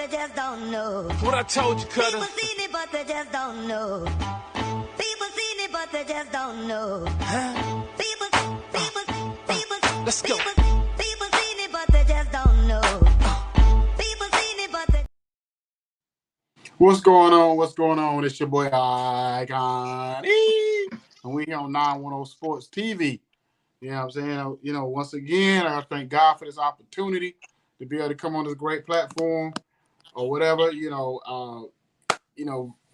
they just don't know. What I told you, Cutter. People seen it, but they just don't know. People seen it, but they just don't know. Huh? People, Let's go. people seen it, but they just don't know. People seen it, but they. What's going on? What's going on? It's your boy Icon. And we here on 910 Sports TV. You know what I'm saying? You know, once again, I thank God for this opportunity to be able to come on this great platform or whatever.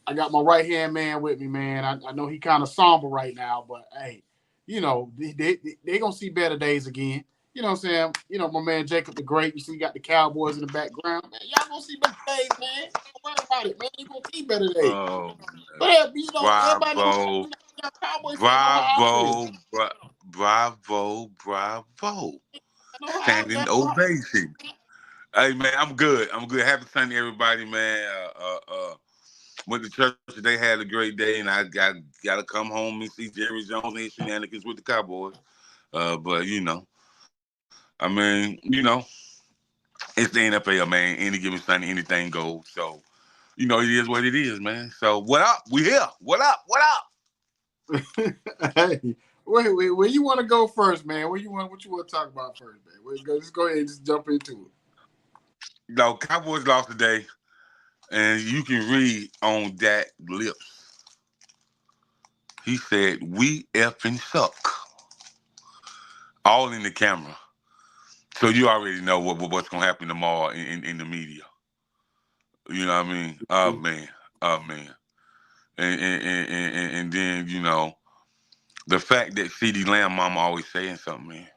I got my right-hand man with me, man. I know he kind of somber right now, but hey, you know, they going to see better days again. You know what I'm saying? You know, my man Jacob the Great, you see, you got the Cowboys in the background. Man, y'all going to see better days, man. Don't worry about it, man. You're going to see better days. Oh, But, you know, everybody bravo, got Cowboys fans know how bravo, standing ovation. Hey, man, I'm good. Happy Sunday, everybody, man. Went to church today, had a great day, and I got to come home and see Jerry Jones and his shenanigans with the Cowboys. But, you know, I mean, you know, it's the NFL, man. Any given Sunday, anything goes. So, you know, it is what it is, man. So, what up? We here. What up? Hey, wait, where you want to go first, man? What you want to talk about first, man? Just go ahead and just jump into it. No, Cowboys lost today, and you can read on Dak's lips. He said, "We effing suck." All in the camera. So you already know what's gonna happen tomorrow in the media. You know what I mean? Oh man. And then, you know, the fact that CeeDee Lamb mama always saying something, man.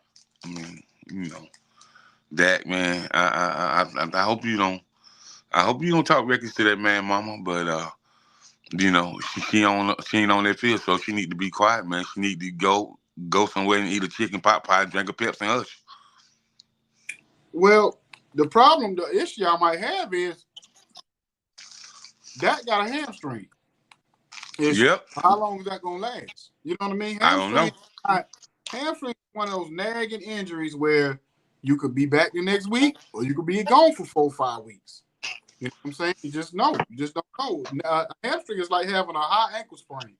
I mean, you know, Dak, man, I hope you don't talk records to that man mama, but you know, she ain't on that field, so she need to be quiet, man. She need to go somewhere and eat a chicken pot pie, drink a Pepsi and hush. Well, the issue I might have is Dak got a hamstring. Yep. How long is that gonna last? You know what I mean? I don't know. Hamstring is one of those nagging injuries where you could be back the next week or you could be gone for 4 or 5 weeks. You know what I'm saying? You just don't know. A hamstring is like having a high ankle sprain.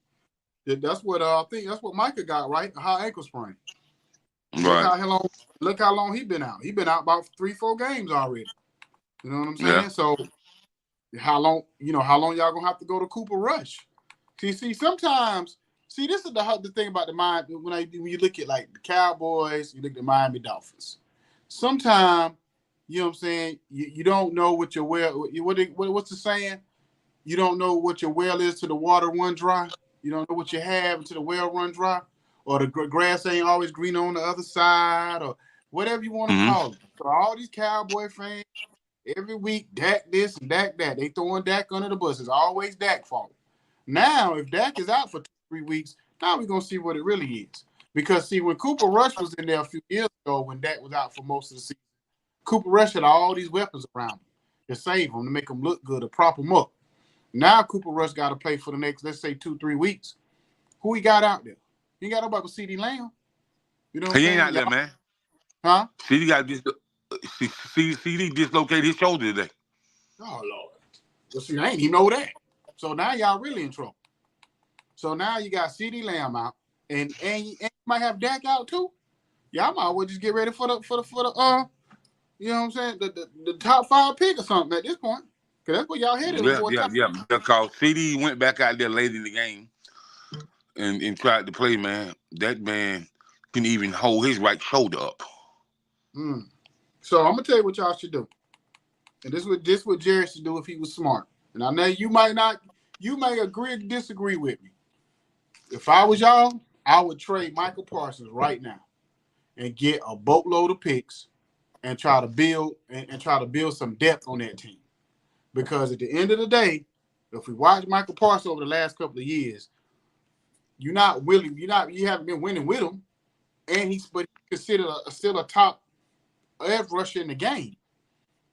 That's what I think. That's what Micah got, right? A high ankle sprain. Right. Look how long he been out. He been out about 3-4 games already. You know what I'm saying? Yeah. So how long y'all gonna have to go to Cooper Rush? Sometimes this is the thing about the mind when you look at like the Cowboys, you look at the Miami Dolphins. Sometimes, you know what I'm saying, you don't know what your well. What's the saying? You don't know what your well is till the water run dry. You don't know what you have until the well run dry, or the grass ain't always green on the other side, or whatever you want to call it. So all these Cowboy fans, every week, Dak this and Dak that. They throwing Dak under the bus. It's always Dak's fault. Now, if Dak is out for 3 weeks, now we're going to see what it really is. Because, see, when Cooper Rush was in there a few years ago, when Dak was out for most of the season, Cooper Rush had all these weapons around him to save him, to make him look good, to prop him up. Now Cooper Rush got to play for the next, let's say, 2-3 weeks. Who he got out there? He ain't got nobody but CeeDee Lamb. You know what I'm saying? He ain't out there, man. Huh? CeeDee dislocated his shoulder today. Oh, Lord. Well, see, I ain't even know that. So now y'all really in trouble. So now you got CeeDee Lamb out, and you might have Dak out too. Y'all might well just get ready for the you know what I'm saying, the top 5 pick or something at this point, because that's what y'all headed for. Yeah. Because CeeDee went back out there late in the game and tried to play, man. That man can even hold his right shoulder up. So I'm gonna tell you what y'all should do, and this what Jerry should do if he was smart. And I know you may agree or disagree with me. If I was y'all, I would trade Michael Parsons right now and get a boatload of picks and try to build some depth on that team. Because at the end of the day, if we watch Michael Parsons over the last couple of years, you haven't been winning with him, and he's considered still a top edge rusher in the game.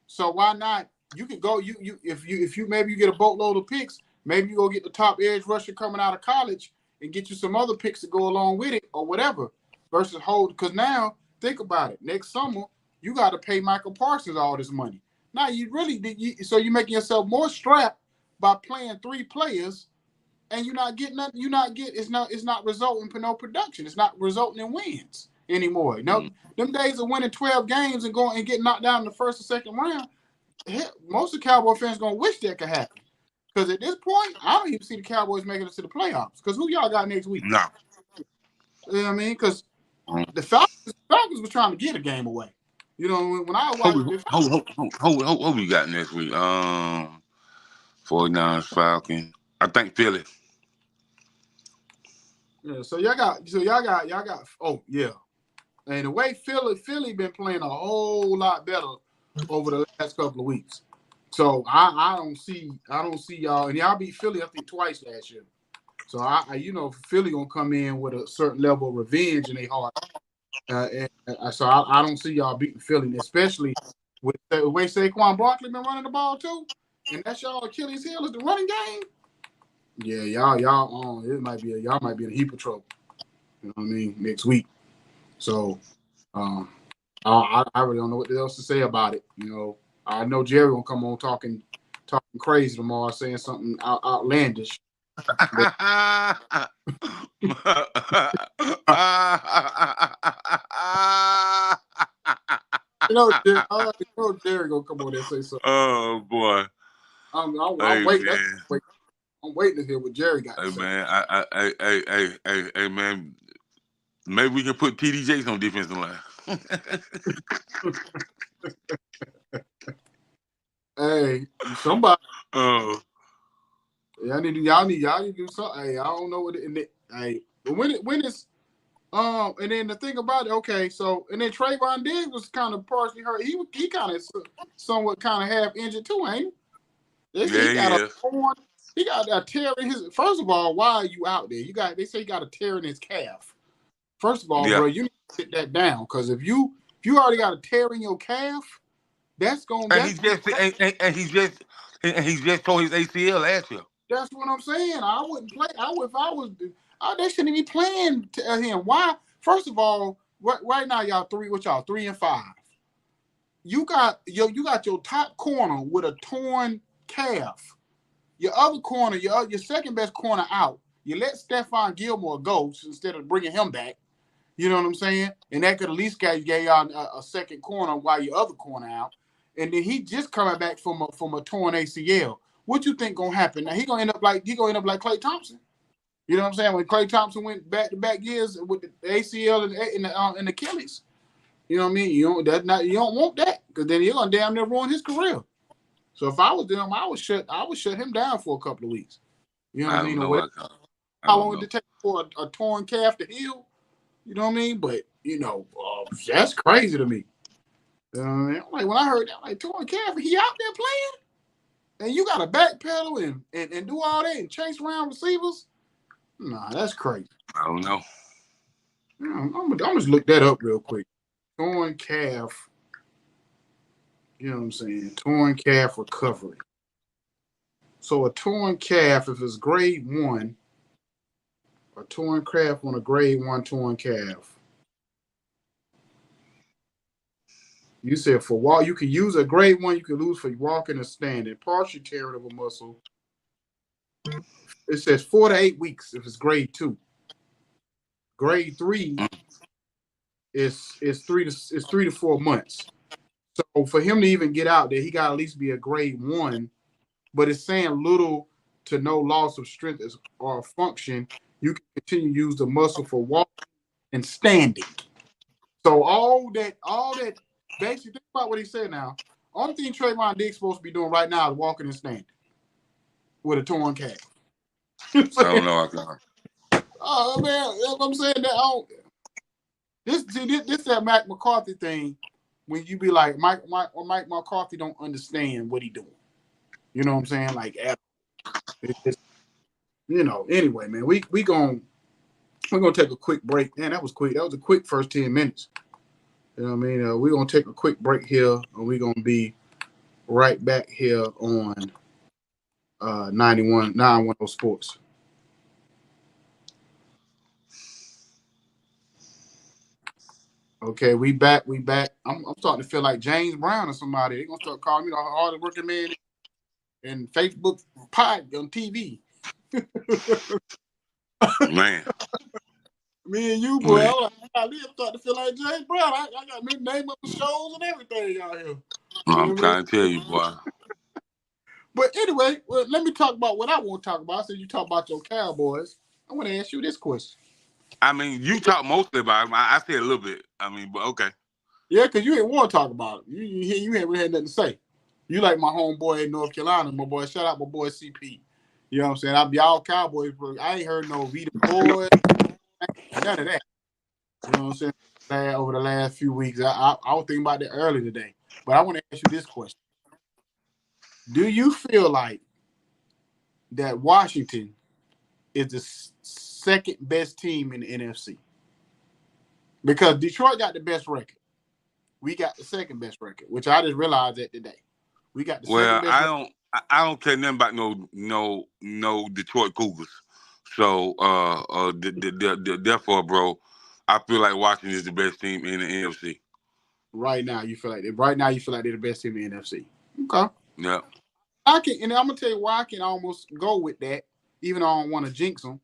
So why not? You can go if you maybe you get a boatload of picks, maybe you go get the top edge rusher coming out of college and get you some other picks to go along with it or whatever, versus hold. Because now think about it, next summer you got to pay Michael Parsons all this money. Now you really so you're making yourself more strapped by playing 3 players, and you're not getting nothing. It's not resulting in no production. It's not resulting in wins anymore. No, them days of winning 12 games and going and getting knocked down in the first or second round. Most of the Cowboy fans gonna wish that could happen. Because at this point, I don't even see the Cowboys making it to the playoffs. Because who y'all got next week? No. You know what I mean? Because the Falcons were trying to get a game away. You know, when I watched Who we got next week? 49ers, Falcons. I think Philly. Yeah, so y'all got. Oh yeah, and the way Philly been playing a whole lot better over the last couple of weeks. So I don't see y'all, and y'all beat Philly I think twice last year. So Philly gonna come in with a certain level of revenge in their heart. So I don't see y'all beating Philly, especially with the way Saquon Barkley been running the ball too, and that's y'all Achilles heel is the running game. Yeah, y'all y'all might be in a heap of trouble. You know what I mean? Next week. So I really don't know what else to say about it. You know, I know Jerry gonna come on talking crazy tomorrow, saying something outlandish. Jerry gonna come on there and say something. Oh boy! I'm waiting. I'm waiting to hear what Jerry got to say. Man, hey, man. Maybe we can put TD Jakes on defensive line. Hey, somebody. Oh. Y'all need to do something. Hey, I don't know what it. Hey, but when it's and then the thing about it, okay, so and then Trayvon Diggs was kind of partially hurt. He kind of somewhat kind of half injured too, ain't he? He got a tear in his. First of all, why are you out there? They say he got a tear in his calf. First of all, bro, you need to sit that down because if you already got a tear in your calf, that's gonna. And he just tore his ACL last year. That's what I'm saying. I wouldn't play. They shouldn't be playing him. Why? First of all, right now y'all 3-5. You got your top corner with a torn calf. Your other corner, your second best corner out. You let Stephon Gilmore go instead of bringing him back. You know what I'm saying? And that could at least gave y'all a second corner while your other corner out. And then he just coming back from a torn ACL. What you think gonna happen? Now he gonna end up like Klay Thompson. You know what I'm saying? When Klay Thompson went back-to-back years with the ACL and Achilles. You know what I mean? You don't want that because then you're gonna damn near ruin his career. So if I was them, I would shut him down for a couple of weeks. You know what I mean? How long did it take for a torn calf to heal? You know what I mean? But that's crazy to me. You know what I mean? Like when I heard that, like torn calf, he out there playing, and you got to backpedal and do all that and chase around receivers. Nah, that's crazy. I don't know. I'm just look that up real quick. Torn calf. You know what I'm saying? Torn calf recovery. So a torn calf, if it's grade 1, a torn calf on a grade 1 torn calf. You said for walk, you can use a grade 1, you can lose for walking or standing, partial tearing of a muscle. It says 4 to 8 weeks if it's grade 2. Grade 3 is 3 to 4 months. So for him to even get out there, he got to at least be a grade 1. But it's saying little to no loss of strength or function. You can continue to use the muscle for walking and standing. So all that. Basically, think about what he said now. Only thing Trayvon Diggs supposed to be doing right now is walking and standing with a torn calf. I don't know. I can't. Oh man, I'm saying that. This that Mike McCarthy thing. When you be like Mike McCarthy don't understand what he doing. You know what I'm saying? Like, Anyway, man, we're gonna take a quick break. Man, that was quick. That was a quick first 10 minutes. You know what I mean? We're gonna take a quick break here, and we're gonna be right back here on 910 Sports. Okay, we back. We back. I'm starting to feel like James Brown or somebody. They're gonna start calling me the hardest working man in Facebook pod on TV. Man. Me and you, boy. Man. I'm starting to feel like James Brown. I got me name up the shows and everything out here. I'm trying to tell you, boy. But anyway, well, let me talk about what I want to talk about. I said you talk about your Cowboys. I want to ask you this question. I mean, you talk mostly about him. I said a little bit. I mean, but okay. Yeah, because you ain't want to talk about it. You ain't really had nothing to say. You like my homeboy in North Carolina, my boy. Shout out my boy CP. You know what I'm saying? I be all Cowboys, but I ain't heard no Vita boy, none of that. You know what I'm saying? Over the last few weeks, I was thinking about that early today. But I want to ask you this question: do you feel like that Washington is the second best team in the NFC? Because Detroit got the best record. We got the second best record, which I just realized that today. We got the second best record. I don't care nothing about no Detroit Cougars. So therefore, bro, I feel like Washington is the best team in the NFC. Right now, you feel like they're the best team in the NFC. Okay. Yeah. And I'm gonna tell you why I can almost go with that, even though I don't want to jinx them.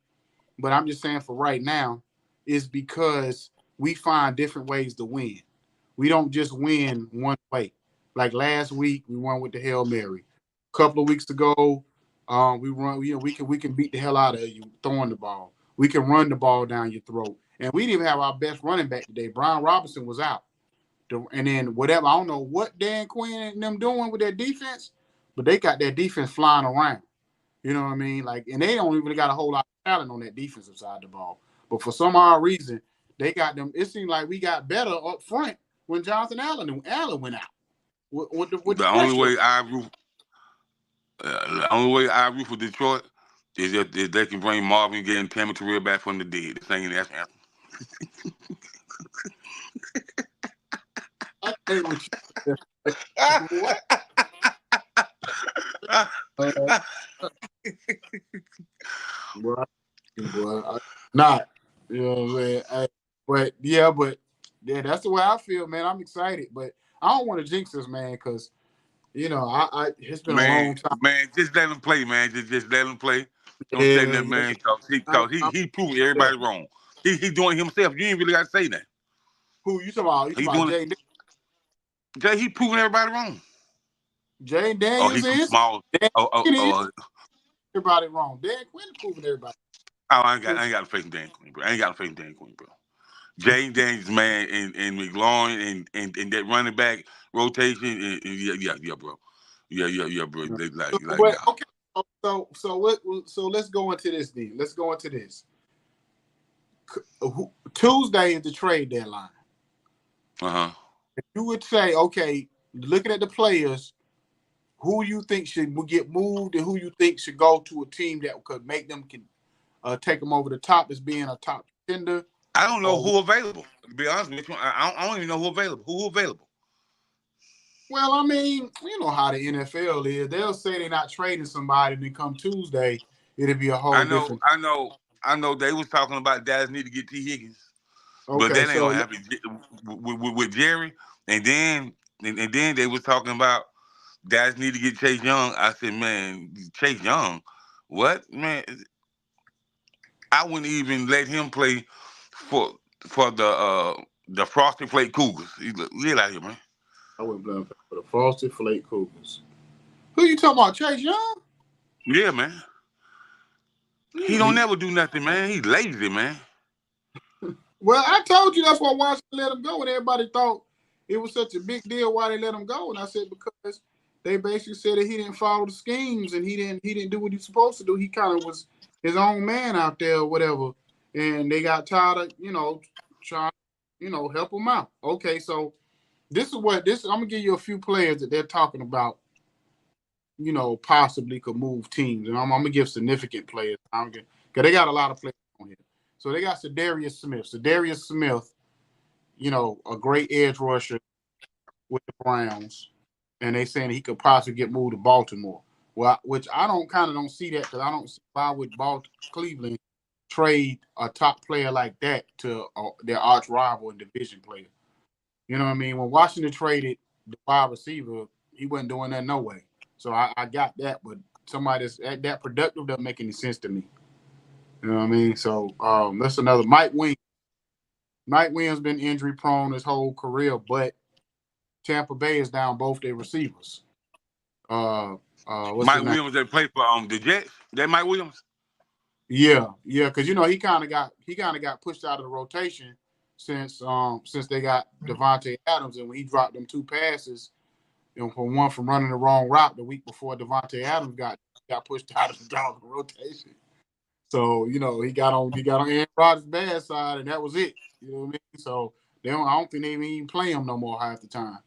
But I'm just saying for right now, is because we find different ways to win. We don't just win one way. Like last week, we won with the Hail Mary. A couple of weeks ago, we can beat the hell out of you throwing the ball. We can run the ball down your throat. And we didn't even have our best running back today. Brian Robinson was out. And then whatever, I don't know what Dan Quinn and them doing with their defense, but they got their defense flying around. You know what I mean? Like, and they don't even got a whole lot of talent on that defensive side of the ball. But for some odd reason, they got them. It seemed like we got better up front when Jonathan Allen went out. The only way I root for Detroit is if they can bring Marvin Gaye and Tammy Terrell back from the dead, singing that anthem. I can't with you. Boy, not. You know what I'm saying? But that's the way I feel, man. I'm excited, but I don't want to jinx this, man, because it's been a long time. Man, just let him play, man. Just let him play. Don't say that, man. Cause he proved everybody wrong. He doing himself. You ain't really got to say that. Who you talking about? You talking about Jay? He proving everybody wrong. Jay Daniels he's too small. Everybody wrong. Dan Quinn proving everybody. Oh, I ain't got to face Dan Quinn, bro. Jay Daniels, man, and McLaurin and that running back rotation, and yeah, bro. Yeah, bro. Okay. So let's go into this then. Let's go into this. Tuesday is the trade deadline. If you would say, okay, looking at the players, who you think should get moved and who you think should go to a team that could make them take them over the top as being a top contender? I don't know who available. To be honest with you, I don't even know who available. Who available? Well, I mean, you know how the NFL is. They'll say they're not trading somebody, and then come Tuesday, it'll be a whole different. I know. They was talking about Dallas need to get T. Higgins, but that ain't gonna happen with Jerry. And then they was talking about Dallas need to get Chase Young. I said, man, Chase Young, what, man? I wouldn't even let him play for the Frosted Flake Cougars. Get out here, man. I wouldn't blame him for the Frosted Flake Cougars. Who you talking about, Chase Young? Yeah, man. He don't never do nothing, man. He's lazy, man. Well, I told you that's why Washington let him go, and everybody thought it was such a big deal why they let him go. And I said because they basically said that he didn't follow the schemes and he didn't do what he was supposed to do. He kind of was his own man out there or whatever. And they got tired of, trying to, help him out. Okay, so I'm gonna give you a few players that they're talking about, possibly could move teams. And I'm gonna give significant players. Because they got a lot of players on here. So they got Zadarius Smith. Zadarius Smith, a great edge rusher with the Browns. And they saying he could possibly get moved to Baltimore. Well, which I don't see that because I don't see why would Cleveland trade a top player like that to their arch rival and division player. You know what I mean? When Washington traded the wide receiver, he wasn't doing that no way. So I got that, but somebody that's that productive doesn't make any sense to me. You know what I mean? So that's another Mike Williams. Mike Williams been injury prone his whole career, but Tampa Bay is down both their receivers. What's Mike his name? Williams that played for the Jets. That Mike Williams. Yeah, because he kind of got pushed out of the rotation since they got Devontae Adams, and when he dropped them 2 passes, from running the wrong route the week before Devontae Adams got pushed out of the rotation. So he got on Aaron Rodgers' bad side, and that was it. You know what I mean? So I don't think they even play him no more half the time.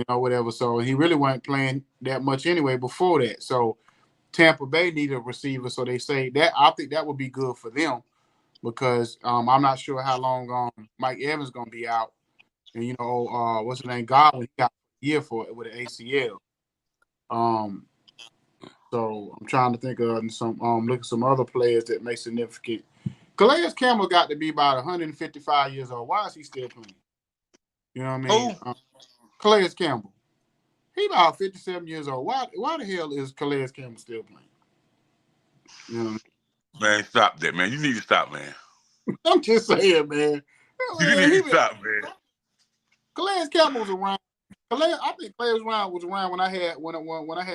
Whatever. So he really wasn't playing that much anyway before that. So Tampa Bay needed a receiver, so they say that I think that would be good for them because I'm not sure how long Mike Evans is gonna be out, and what's his name, Godwin, he got a year for it with an ACL. So I'm trying to think of some look at some other players that make significant. Calais Campbell got to be about 155 years old. Why is he still playing? You know what I mean? Calais Campbell. He about 57 years old. Why the hell is Calais Campbell still playing? You know? Man, stop that, man. You need to stop, man. I'm just saying, man. You need to stop, man. Calais Campbell was around. I think Calais was around when I had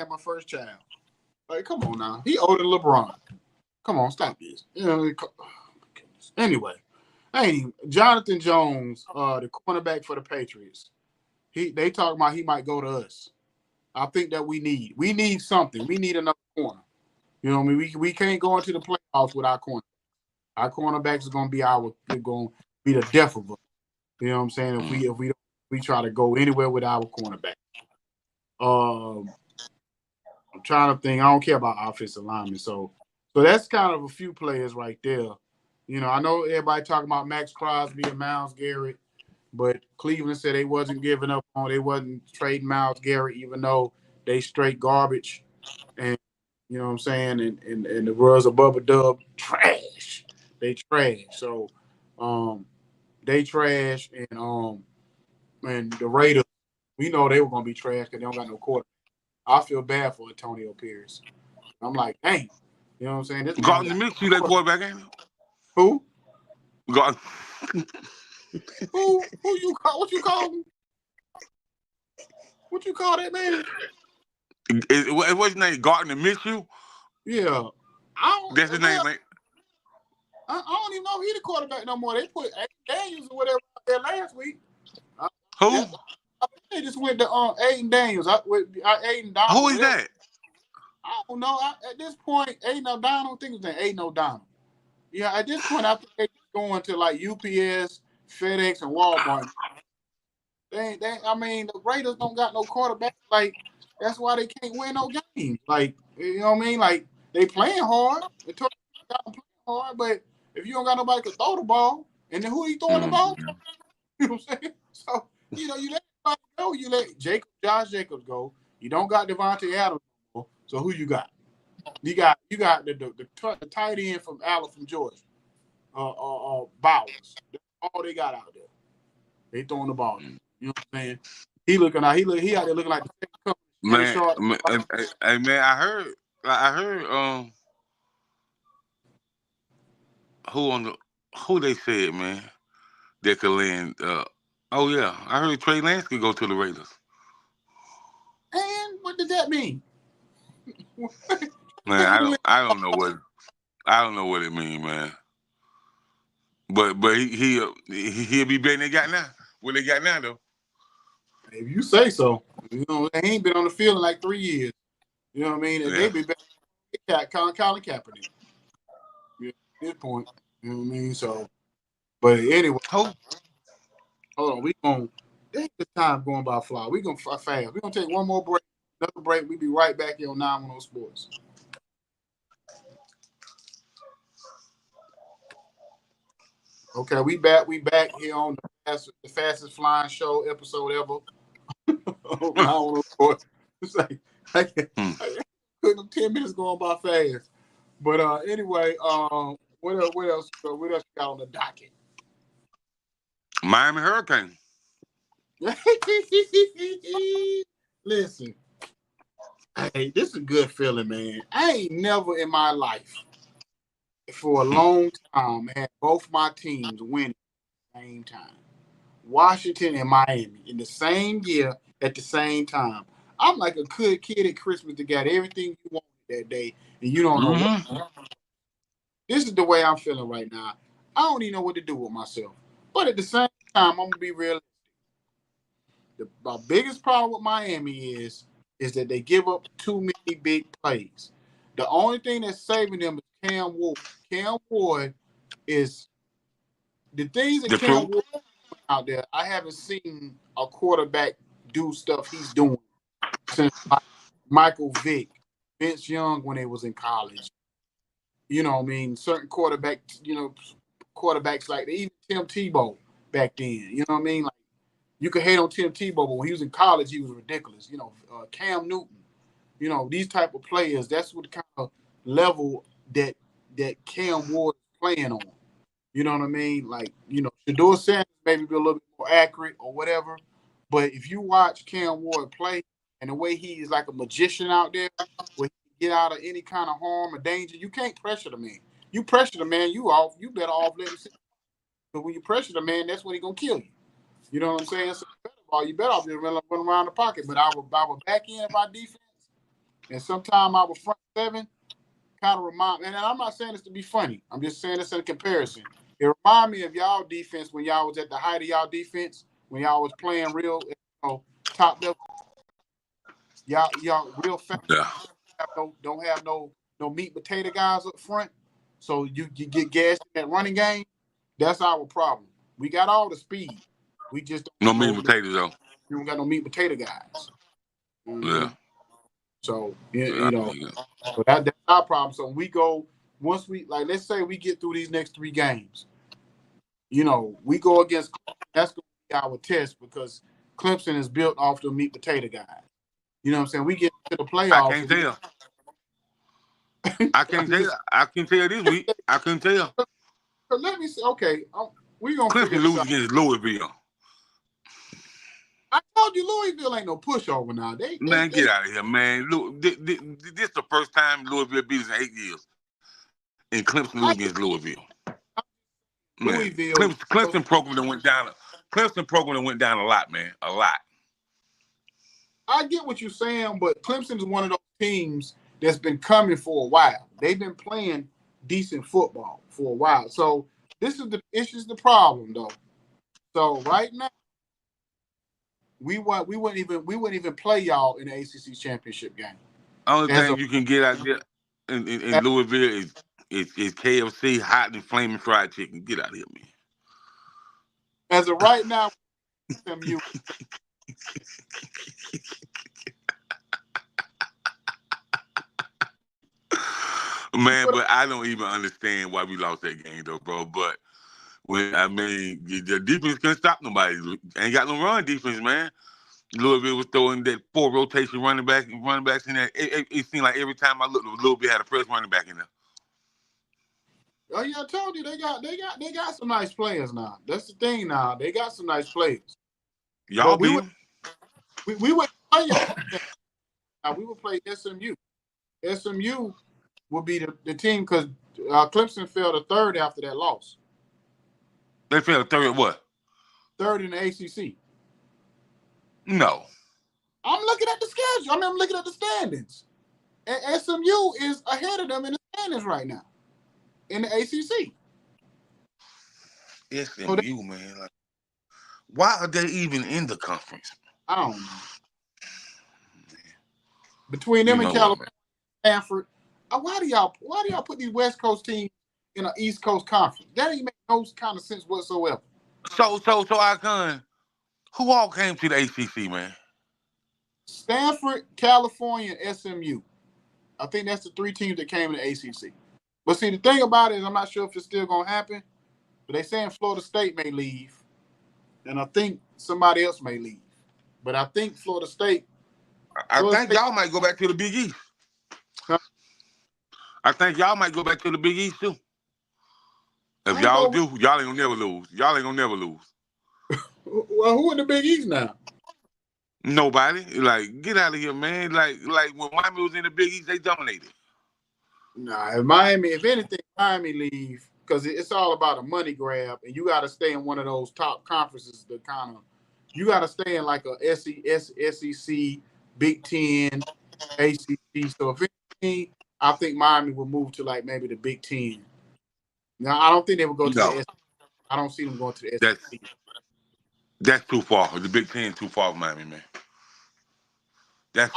my first child. Like, come on now. He older than LeBron. Come on, stop this. Oh my goodness. Anyway, Jonathan Jones, the cornerback for the Patriots. They talk about he might go to us. I think that we need something. We need another corner. You know what I mean? We can't go into the playoffs with our corner. Our cornerbacks is going to be the death of us. You know what I'm saying? If we try to go anywhere with our cornerback. I'm trying to think. I don't care about offensive linemen. So that's kind of a few players right there. I know everybody talking about Max Crosby and Myles Garrett, but Cleveland said they wasn't giving up on. They wasn't trading Myles Garrett, even though they straight garbage. And you know what I'm saying? And the Royals of Bubba Dub trash. They trash. So they trash and the Raiders, we know they were gonna be trash because they don't got no quarterback. I feel bad for Antonio Pierce. I'm like, dang. You know what I'm saying? This Gardner Minshew, that quarterback, ain't he? Who? Gardner. Who you call? What you call him? What you call that man? What's his name? Gardner Minshew? Yeah. That's his name, man. I don't even know if he's the quarterback no more. They put Daniels or whatever out there last week. Who? They just went to Aiden Daniels. Aiden Donald. Who is that? I don't know. At this point, Aiden O'Donnell, I don't think it's Aiden O'Donnell. Yeah, at this point, I think they're going to like UPS, FedEx, and Walmart. The Raiders don't got no quarterback. Like, that's why they can't win no games. Like, you know what I mean? Like, they playing hard. They got them playing hard, but if you don't got nobody to throw the ball, and then who are you throwing the ball to? You know what I'm saying? So, you let everybody go. You let Josh Jacobs go. You don't got Devontae Adams anymore. So who you got? You got the tight end from Georgia. Bowers. That's all they got out there. They throwing the ball. You know what I'm saying? He out there looking like the man. Hey man, I heard who they said, man, that could land oh yeah. I heard Trey Lance could go to the Raiders. And what did that mean? Man, I don't know what it means, man. But he'll be better than they got now. What they got now though? If you say so. They ain't been on the field in like 3 years. You know what I mean? And they be better than Colin Kaepernick. Yeah, at this point. You know what I mean? So, but anyway. Hold on. This time going by fly. We're going to fast. We're going to take one more break. Another break. We'll be right back here on 910 Sports. Okay, we back here on the fastest flying show episode ever. 910 Sports. It's like 10 minutes going by fast. But anyway, what else you got on the docket? Miami Hurricane. Listen, hey, this is a good feeling, man. I ain't never in my life for a long time had both my teams winning at the same time. Washington and Miami in the same year at the same time. I'm like a good kid at Christmas that got everything you wanted that day, and you don't know what. Mm-hmm. This is the way I'm feeling right now. I don't even know what to do with myself. But at the same time, I'm gonna be realistic. My biggest problem with Miami is that they give up too many big plays. The only thing that's saving them is Cam Ward. Cam Ward is the things that The Cam truth. Ward out there. I haven't seen a quarterback do stuff he's doing since Michael Vick, Vince Young when they was in college. You know what I mean? Certain quarterbacks, quarterbacks like even Tim Tebow back then. You know what I mean? Like you could hate on Tim Tebow, but when he was in college, he was ridiculous. Cam Newton. These type of players. That's what kind of level that Cam Ward is playing on. You know what I mean? Like Shedeur Sanders maybe be a little bit more accurate or whatever. But if you watch Cam Ward play and the way he is like a magician out there, where he can get out of any kind of harm or danger, you can't pressure the man. You pressure the man, you better off let him sit. But when you pressure the man, that's when he's gonna kill you. You know what I'm saying? So you better off just run around the pocket. But our back end of our defense, and sometimes our front seven kind of remind. And I'm not saying this to be funny. I'm just saying this in a comparison. It remind me of y'all defense when y'all was at the height of y'all defense, when y'all was playing real, top level. Y'all real fast. Yeah. Don't have no meat potato guys up front. So you get gassed in that running game. That's our problem. We got all the speed. We just No don't meat and potatoes though. we don't got no meat potato guys. Yeah. So Yeah. so that's our problem. So we go once we let's say we get through these next 3 games. We go against that's gonna be our test because Clemson is built off the meat potato guys. You know what I'm saying? We get to the playoffs. I can't tell. I can't tell. I can tell this week. I couldn't tell. Let me see. Okay, we're gonna figure Clemson this lose out. against Louisville. I told you Louisville ain't no pushover now. Man, get out of here, man. Look, this the first time Louisville beat us in 8 years. And Clemson lose against Louisville. Man, Louisville. Clemson program that went down. Clemson program that went down a lot, man. A lot. I get what you're saying, but Clemson is one of those teams that's been coming for a while. They've been playing decent football for a while. So this is the problem though. So right now, we wouldn't even play y'all in the ACC championship game. Only thing you can get out there in Louisville is KFC, hot and flaming fried chicken. Get out of here, man. As of right now, SMU. Man, but I don't even understand why we lost that game though, bro. But the defense couldn't stop nobody. Ain't got no run defense, man. Louisville was throwing that 4 rotation running backs in there. It seemed like every time I looked, Louisville had a fresh running back in there. Oh yeah, I told you they got some nice players now. That's the thing now. They got some nice players. Y'all beat them. We would play y'all. Now we would play SMU. SMU would be the team because Clemson fell to 3rd after that loss. They fell 3rd at what? 3rd in the ACC. No. I'm looking at the schedule. I'm looking at the standings. And SMU is ahead of them in the standings right now in the ACC. SMU, man. Like, why are they even in the conference? I don't know. Between them and California, Stanford, why do y'all put these West Coast teams in an East Coast conference? That ain't make no kind of sense whatsoever. So, Icon, who all came to the ACC, man? Stanford, California, and SMU. I think that's the 3 teams that came to the ACC. But see, the thing about it is I'm not sure if it's still going to happen, but they saying Florida State may leave, and I think somebody else may leave. But I think Florida State. I think y'all might go back to the Big East. Huh? I think y'all might go back to the Big East, too. If y'all do, y'all ain't gonna never lose. Y'all ain't gonna never lose. Well, who in the Big East now? Nobody. Like, get out of here, man. Like when Miami was in the Big East, they dominated. Nah, Miami. If anything, Miami leave because it's all about a money grab, and you got to stay in one of those top conferences. You got to stay in like a SEC, Big Ten, ACC. So if anything, I think Miami will move to like maybe the Big Ten. Now, I don't think they will go to No, the SEC. I don't see them going to the that's SEC. that's too far. The Big Ten too far for Miami, man. That's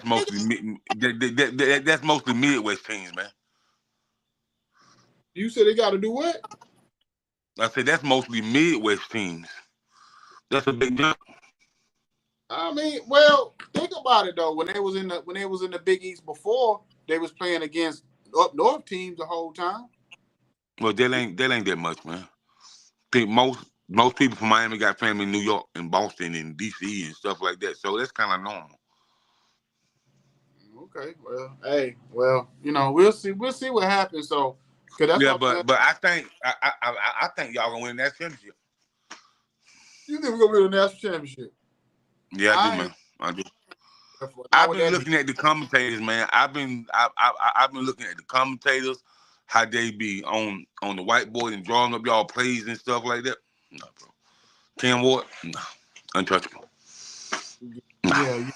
mostly that's mostly Midwest teams, man. You said they got to do what? I said that's mostly Midwest teams. That's a big jump. I mean, well, think about it though. When they was in the Big East before, they was playing against up north teams the whole time. Well, that ain't that much, man. I think most people from Miami got family in New York and Boston and DC and stuff like that. So that's kind of normal. Okay, well, hey, well, we'll see what happens. So, cause that's Yeah, but I think y'all gonna win that championship. You think we're gonna win the national championship? Yeah, I do, man. I do. I've been looking at the commentators, man. I've been looking at the commentators, how they be on the whiteboard and drawing up y'all plays and stuff like that. No, bro. Cam Ward, no, untouchable. Yeah,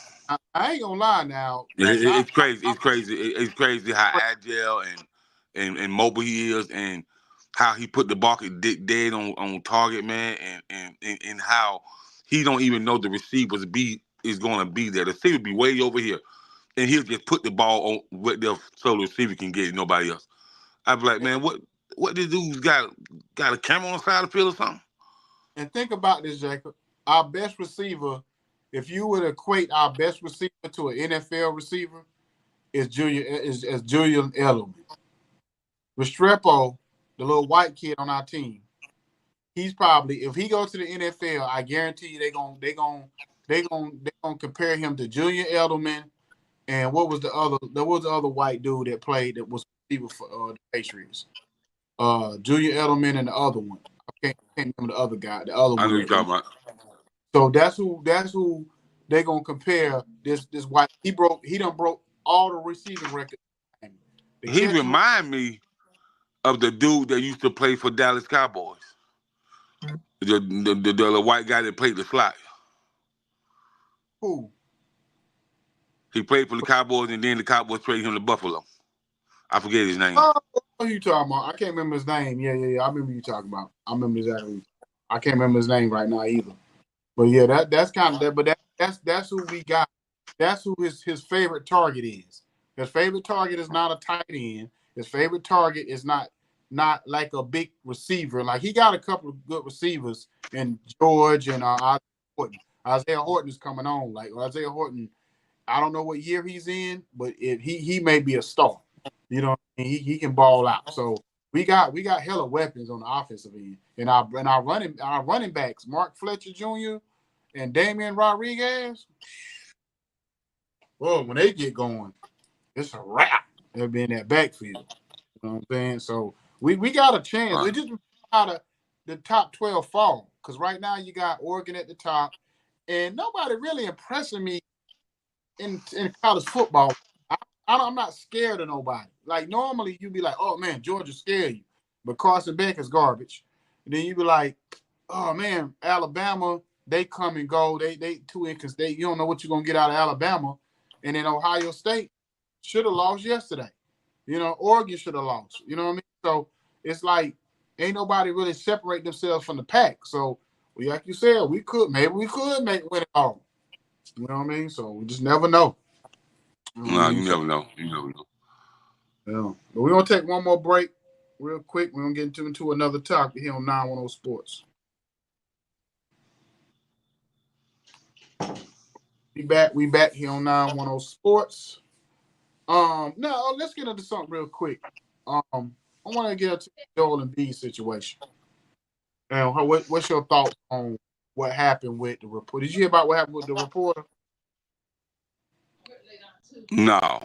I ain't gonna lie now. It's crazy. It's crazy how agile and mobile he is, and how he put the ball dead on target, man, and how he don't even know the receivers is gonna be there. The receiver be way over here, and he'll just put the ball on what the so the receiver can get it, nobody else. I'd be like, man, what this dude's got a camera on the side of the field or something? And think about this, Jacob. Our best receiver, if you would equate our best receiver to an NFL receiver, is Julian Edelman. Restrepo, the little white kid on our team, he's probably, if he goes to the NFL, I guarantee you they gonna compare him to Julian Edelman. And what was the other white dude that played that was receiver for the Patriots? Julian Edelman and the other one. I can't remember the other guy. The other one. I know you're talking about. So that's who they're gonna compare this white. He done broke all the receiving records. He remind me of the dude that used to play for Dallas Cowboys. The white guy that played the slot. Who? He played for the Cowboys, and then the Cowboys traded him to Buffalo. I forget his name. Oh, what are you talking about? I can't remember his name. Yeah. I remember you talking about. I remember exactly. I can't remember his name right now either. But yeah, that's kind of that. But that's who we got. That's who his favorite target is. His favorite target is not a tight end. His favorite target is not like a big receiver. Like, he got a couple of good receivers in George and Isaiah Horton. Isaiah Horton is coming on. Like, Isaiah Horton, I don't know what year he's in, but he may be a star. You know, he can ball out. So we got hella weapons on the offensive end, and our running backs, Mark Fletcher Jr. and Damian Rodriguez. Well, when they get going, it's a wrap. They'll be in that backfield. You know what I'm saying? So we got a chance. It just out of the top 12 fall, because right now you got Oregon at the top, and nobody really impressing me in college football. I'm not scared of nobody. Like, normally you'd be like, oh man, Georgia scare you, but Carson Beck is garbage. And then you'd be like, oh man, Alabama, they come and go. They too inconsistent. You don't know what you're gonna get out of Alabama. And then Ohio State should have lost yesterday. You know, Oregon should have lost. You know what I mean? So it's like, ain't nobody really separate themselves from the pack. So like you said, we could win it all. You know what I mean? So we just never know. No, you never know. You never know. Yeah. But we're gonna take one more break real quick. We're gonna get into another topic here on 910 Sports. We back here on 910 Sports. Now let's get into something real quick. I want to get into the Joel Embiid situation. And what's your thoughts on what happened with the report? Did you hear about what happened with the reporter? No.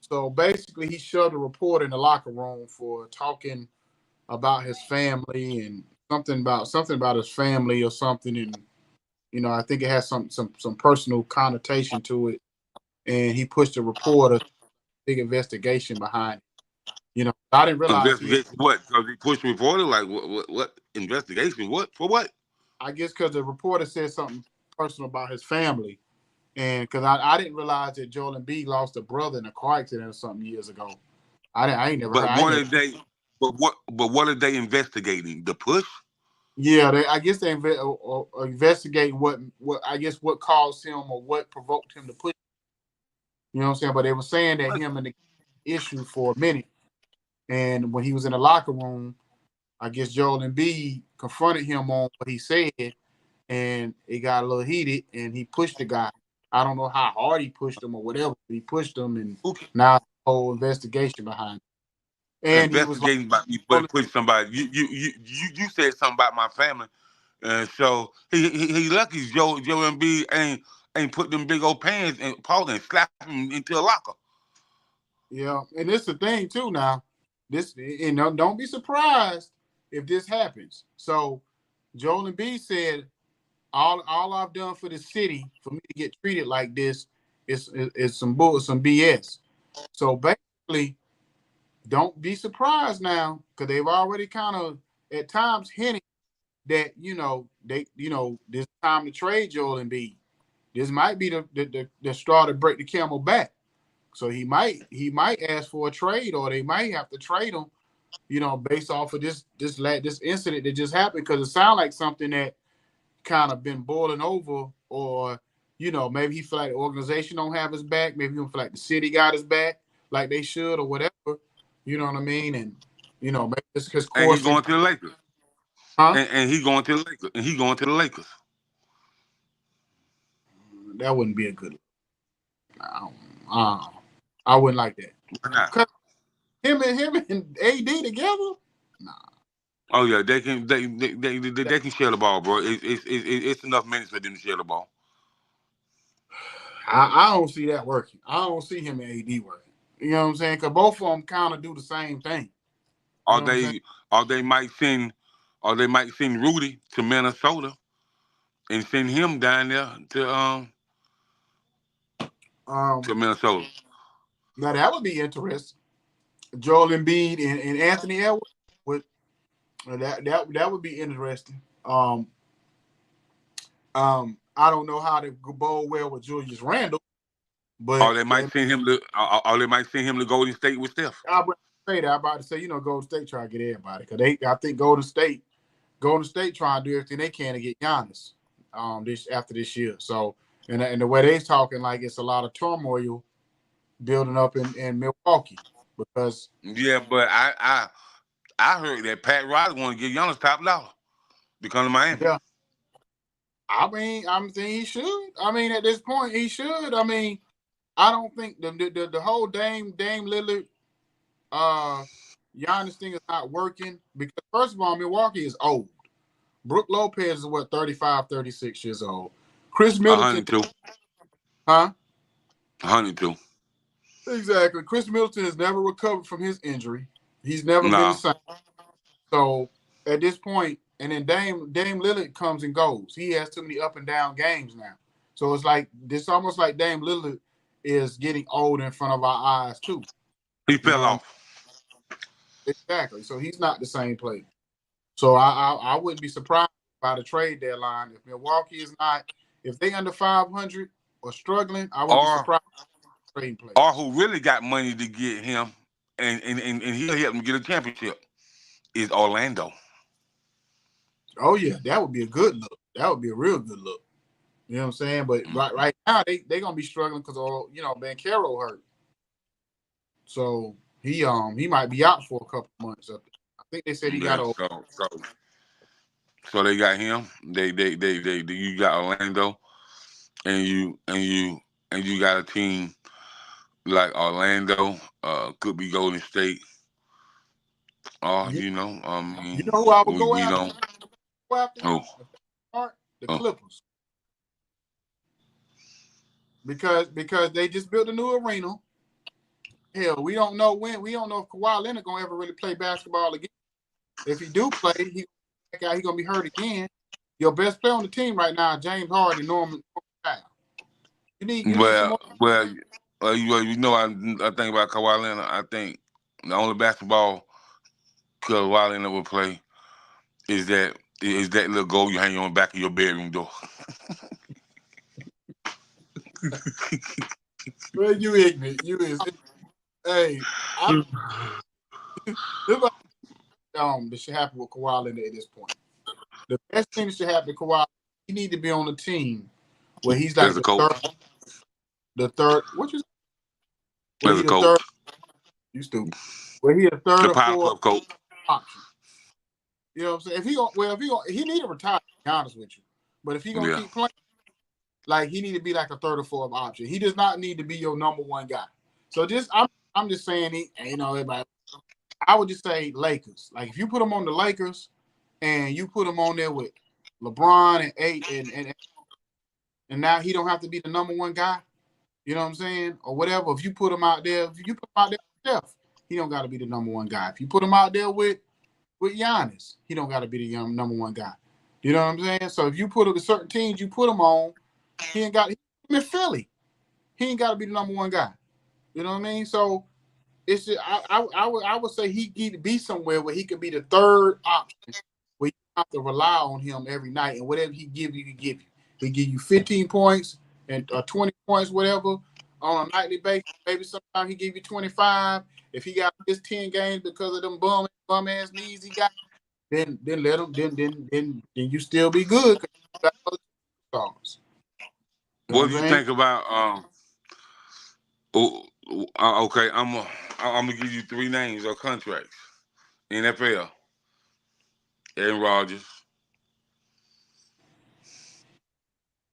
So basically, he shoved a reporter in the locker room for talking about his family and something about his family or something, and I think it has some personal connotation to it. And he pushed a reporter, big investigation behind it. I didn't realize he. Investigation what? Because he pushed reporter like what investigation? What for what? I guess because the reporter said something personal about his family, and because I didn't realize that Joel Embiid lost a brother in a car accident or something years ago. I ain't never heard. But what are they? But what are they investigating? The push? Yeah, I guess they investigate what what caused him or what provoked him to push. You know what I'm saying? But they were saying that him and the issue for a minute, and when he was in the locker room, I guess Joel Embiid confronted him on what he said, and it got a little heated, and he pushed the guy. I don't know how hard he pushed him or whatever. But he pushed him, and now the whole investigation behind it. And investigating about me pushing somebody. You said something about my family, and so he lucky Joe Embiid ain't put them big old pants and Paul and slap him into a locker. Yeah, and this is the thing too. Now, don't be surprised if this happens. So, Joel Embiid said, "All I've done for the city for me to get treated like this is some BS." So basically, don't be surprised now, because they've already kind of at times hinted that this time to trade Joel Embiid. This might be the straw to break the camel back. So he might ask for a trade, or they might have to trade him, based off of this incident that just happened, because it sounds like something that kind of been boiling over, or maybe he feel like the organization don't have his back, maybe he don't feel like the city got his back like they should or whatever. You know what I mean? And maybe it's because and he's going to the Lakers. Huh? And he's going to the Lakers. And he's going to the Lakers. That wouldn't be a good. I wouldn't like that. Why not? Him and AD together? Nah. Oh yeah, they can share the ball, bro. It's enough minutes for them to share the ball. I don't see that working. I don't see him and AD working. You know what I'm saying? Because both of them kind of do the same thing. Or they might send Rudy to Minnesota and send him down there to Minnesota. Now that would be interesting. Joel Embiid and Anthony Edwards that would be interesting. I don't know how to bowl well with Julius Randle, but or they might send him to Golden State with Steph. I'm about to say, Golden State try to get everybody, because I think Golden State trying to do everything they can to get Giannis after this year. So and the way they're talking, like it's a lot of turmoil building up in Milwaukee, because but I heard that Pat Riley want to get Giannis top dollar because of Miami. Yeah. I'm saying he should. At this point, he should. I don't think the whole Dame Lillard Giannis thing is not working, because first of all, Milwaukee is old. Brook Lopez is 35, 36 years old. Chris Middleton. 102. Huh? 102. Exactly. Chris Middleton has never recovered from his injury. He's never been the same. So at this point, and then Dame Lillard comes and goes. He has too many up and down games now. So it's almost like Dame Lillard is getting old in front of our eyes too. He fell off. Exactly. So he's not the same player. So I wouldn't be surprised by the trade deadline if Milwaukee is not, if they under 500 or struggling. I wouldn't be surprised. Or who really got money to get him, and he'll help him get a championship, is Orlando. Oh yeah, that would be a good look. That would be a real good look. You know what I'm saying? But right now they gonna be struggling because Banchero hurt. So he might be out for a couple months. I think they said he got a. So they got him. They you got Orlando, and you got a team like Orlando, could be Golden State. You know who I would go after? The Clippers. Because they just built a new arena. Hell, we don't know when. We don't know if Kawhi Leonard gonna ever really play basketball again. If he do play, he back out, he's gonna be hurt again. Your best player on the team right now, James Harden, Norman Powell. You need some more. You know, I think about Kawhi Leonard. I think the only basketball Kawhi Leonard will play is that little goal you hang on the back of your bedroom door. Well, you ignorant. You is. Hey, this should happen with Kawhi Leonard at this point. The best thing that should happen to Kawhi, he need to be on a team where he's like the third. What you? As a coach. You stupid. Where he a third the or power fourth coach option. You know what I'm saying? He need to retire. To be honest with you, but if he gonna keep playing, like he need to be like a third or fourth option. He does not need to be your number one guy. So I'm just saying everybody. I would just say Lakers. Like if you put him on the Lakers, and you put him on there with LeBron and now he don't have to be the number one guy. You know what I'm saying? Or whatever. If you put him out there, with Steph, he don't got to be the number one guy. If you put him out there with Giannis, he don't got to be the number one guy. You know what I'm saying? So if you put him with certain teams, you put him on, he ain't got. In Philly, he ain't got to be the number one guy. You know what I mean? So it's just, I would say he need to be somewhere where he could be the third option, where you have to rely on him every night, and whatever he give you, he give you. He give you 15 points and 20 points, whatever, on a nightly basis. Maybe sometimes he give you 25. If he got just 10 games because of them bum ass knees he got, then let him. Then you still be good. You got other stars. What do you think about okay, I'm gonna give you 3 names or contracts. NFL. Aaron Rodgers.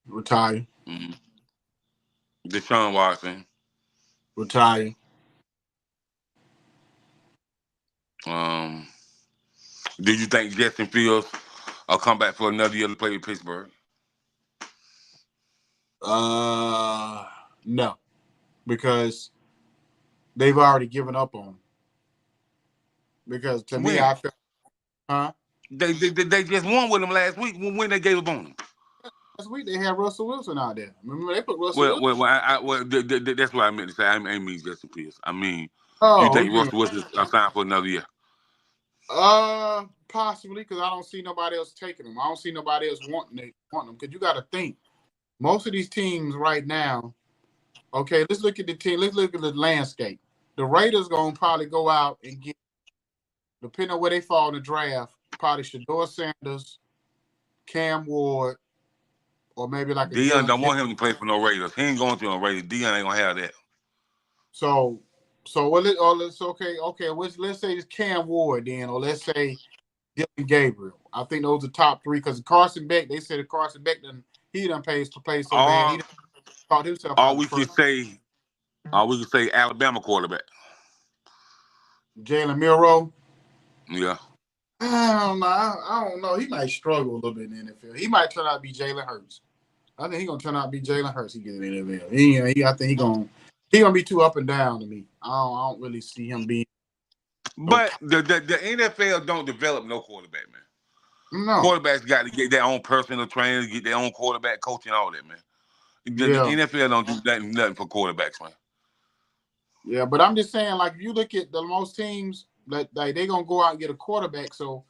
Retire. Mm-hmm. Deshaun Watson. Retire. Do you think Justin Fields will come back for another year to play with Pittsburgh? No, because they've already given up on him. Because to me, I felt, They just won with him last week when they gave up on him. Last week they had Russell Wilson out there. Remember they put Russell Wilson. That's what I meant to say. I mean Justin Fields. I mean, you think Russell Wilson signed for another year? Possibly, because I don't see nobody else taking him. I don't see nobody else wanting them. Because you got to think, most of these teams right now. Okay, let's look at the team. Let's look at the landscape. The Raiders gonna probably go out and get, depending on where they fall in the draft, probably Shedeur Sanders, Cam Ward, or maybe like a Deion don't want him to play for no Raiders. He ain't going to no Raiders. Deion ain't gonna have that. So let's say it's Cam Ward then, or let's say Dylan Gabriel. I think those are top 3 because Carson Beck. They said Carson Beck he done pays to play so bad. He caught himself. All we can say Alabama quarterback. Jalen Milroe. Yeah. I don't know. He might struggle a little bit in the NFL. He might turn out to be Jalen Hurts. I think he's gonna turn out to be Jalen Hurts. He gets in the NFL. I think he's gonna be too up and down to me. I don't really see him being. But the NFL don't develop no quarterback, man. No. Quarterbacks got to get their own personal trainer, get their own quarterback coach and all that, man. The NFL don't do nothing for quarterbacks, man. Yeah, but I'm just saying, like, if you look at the most teams, like they're going to go out and get a quarterback. So,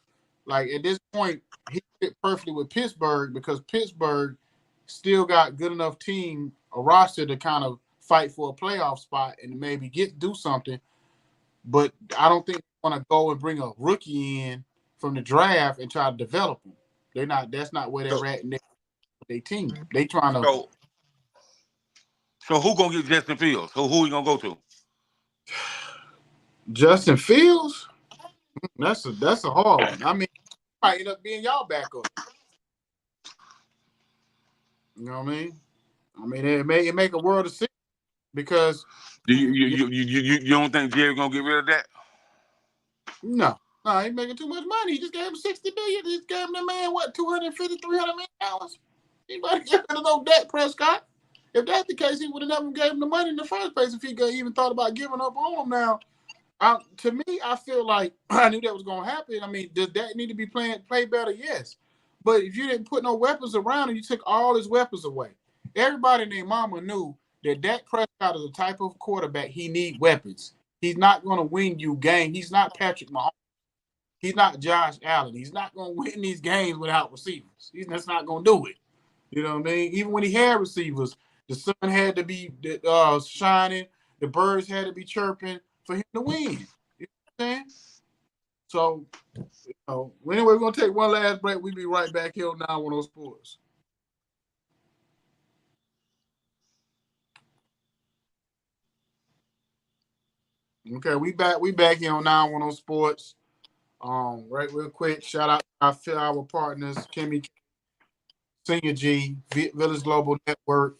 like, at this point, he fit perfectly with Pittsburgh because Pittsburgh still got good enough team, a roster to kind of fight for a playoff spot and maybe do something. But I don't think they want to go and bring a rookie in from the draft and try to develop them. They're not. That's not where they're at in their team. They trying to. So who gonna get Justin Fields? Who he gonna go to? Justin Fields? That's a hard one. I mean, he might end up being y'all backup. You know what I mean? I mean, it make a world of sense because you don't think Jerry gonna get rid of that? No, he's making too much money. He just gave him $60 billion. He just gave him the man $250, $300 million. He might get rid of no Dak Prescott. If that's the case, he would have never gave him the money in the first place if he even thought about giving up on him now. To me, I feel like I knew that was going to happen. I mean, does that need to be played better? Yes. But if you didn't put no weapons around him, you took all his weapons away. Everybody and their mama knew that Dak Prescott is the type of quarterback he need weapons. He's not going to win you games. He's not Patrick Mahomes. He's not Josh Allen. He's not going to win these games without receivers. He's just not going to do it. You know what I mean? Even when he had receivers, the sun had to be shining. The birds had to be chirping for him to win. You know what I'm saying? So, anyway, we're going to take one last break. We'll be right back here on 910 Sports. Okay, we back here on 910 Sports. Right, real quick, shout out to our partners, Kimmy, Senior G, Village Global Network,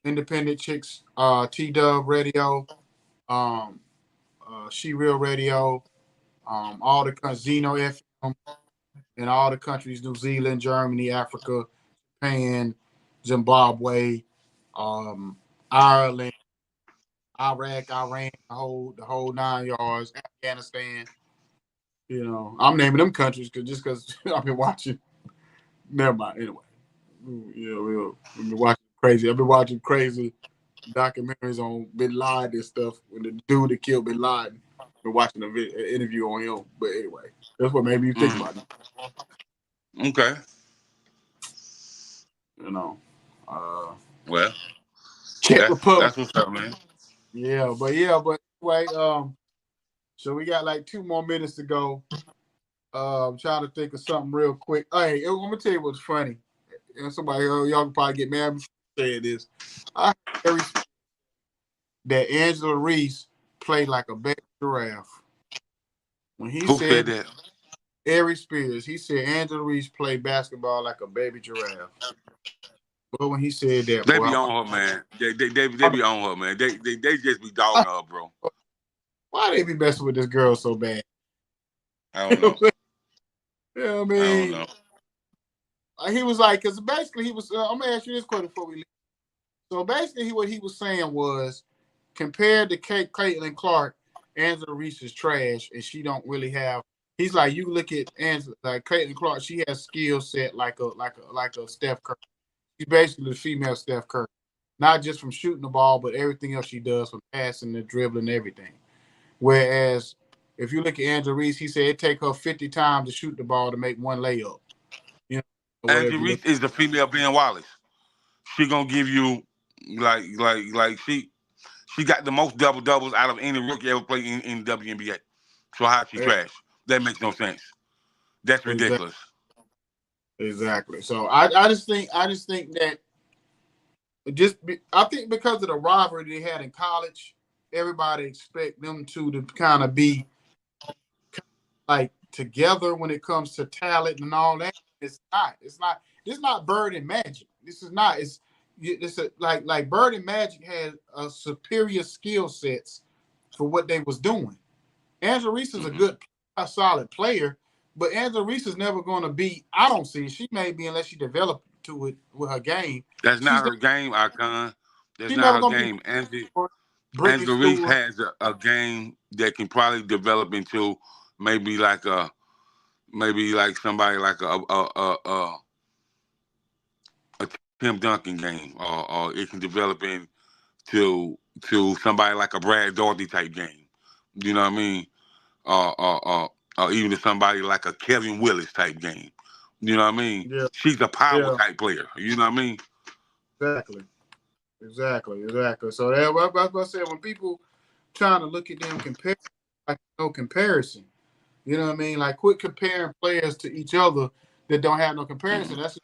Independent Chicks, T-Dub Radio, She Real Radio, all the Zeno FM, in all the countries, New Zealand, Germany, Africa, Japan, Zimbabwe, Ireland, Iraq, Iran, the whole 9 yards, Afghanistan. You know, I'm naming them countries because I've been watching. Never mind. Anyway, we've been watching crazy. I've been watching crazy documentaries on Bin Laden and stuff. When the dude that killed Bin Laden, been watching an interview on him. But anyway, that's what made me think about it. Okay. You know, well, Czech Republic. That's what's up, man. Yeah, but anyway, so we got like 2 more minutes to go. I'm trying to think of something real quick. Hey, I'm gonna tell you what's funny. And somebody, y'all can probably get mad for saying this. I heard that Angela Reese played like a baby giraffe. When Who said that? Ari Spears. He said Angela Reese played basketball like a baby giraffe. But when he said that, they be on her, man. They be on her, man. They just be dogging her, bro. Why they be messing with this girl so bad? I don't know. Yeah, I mean, I don't know. He was like, because basically he was. I'm gonna ask you this question before we leave. So basically, what he was saying was, compared to Caitlin Clark, Angela Reese is trash, and she don't really have. He's like, you look at Angela, like Caitlin Clark, she has skill set like a Steph Curry. She's basically the female Steph Curry, not just from shooting the ball, but everything else she does, from passing, and dribbling, everything. Whereas if you look at Angela Reese, he said it take her 50 times to shoot the ball to make one layup. You know, Angela Reese is the female Ben Wallace. She gonna give you like she got the most double doubles out of any rookie ever played in WNBA. So how she trash? That makes no sense. That's ridiculous. Exactly. So I just think that I think because of the rivalry they had in college, everybody expect them to kind of be like together when it comes to talent and all that. It's not Bird and Magic. This is not. It's like Bird and Magic had a superior skill sets for what they was doing. Angela Reese is a solid player, but Angela Reese is never going to be. I don't see. She may be unless she develop to it with her game. That's not her game, Icon. That's not her game. Angela Reese has a game that can probably develop into maybe like somebody like a Tim Duncan game, or it can develop into somebody like a Brad Daugherty type game. You know what I mean? Or even to somebody like a Kevin Willis type game. You know what I mean? Yeah. She's a power type player. You know what I mean? Exactly. So that's what I said. When people trying to look at them compare, like no comparison. You know what I mean? Like quit comparing players to each other that don't have no comparison. That's what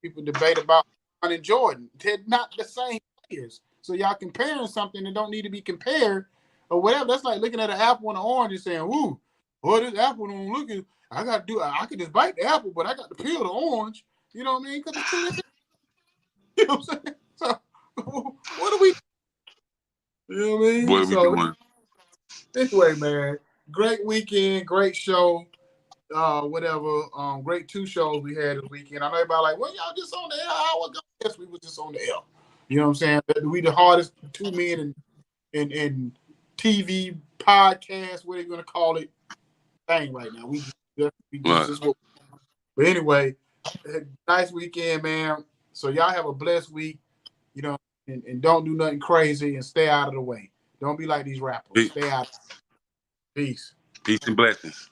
people debate about John and Jordan. They're not the same players. So y'all comparing something that don't need to be compared or whatever. That's like looking at an apple and an orange and saying, "Ooh, boy, this apple don't look at. I could just bite the apple, but I got to peel the orange." You know what I mean? Because it's too. You know what I'm saying? So what do we? You know what I mean? What are we doing? Anyway, man, great weekend, great show. Whatever. Great 2 shows we had this weekend. I know everybody like, well, y'all just on the air an hour ago. Yes, we was just on the air. You know what I'm saying? We the hardest 2 men in TV podcast, what are you gonna call it? Thing right now. We just what. But anyway, nice weekend, man. So y'all have a blessed week, you know, and don't do nothing crazy and stay out of the way. Don't be like these rappers. Peace. Stay out. Peace. Peace and blessings.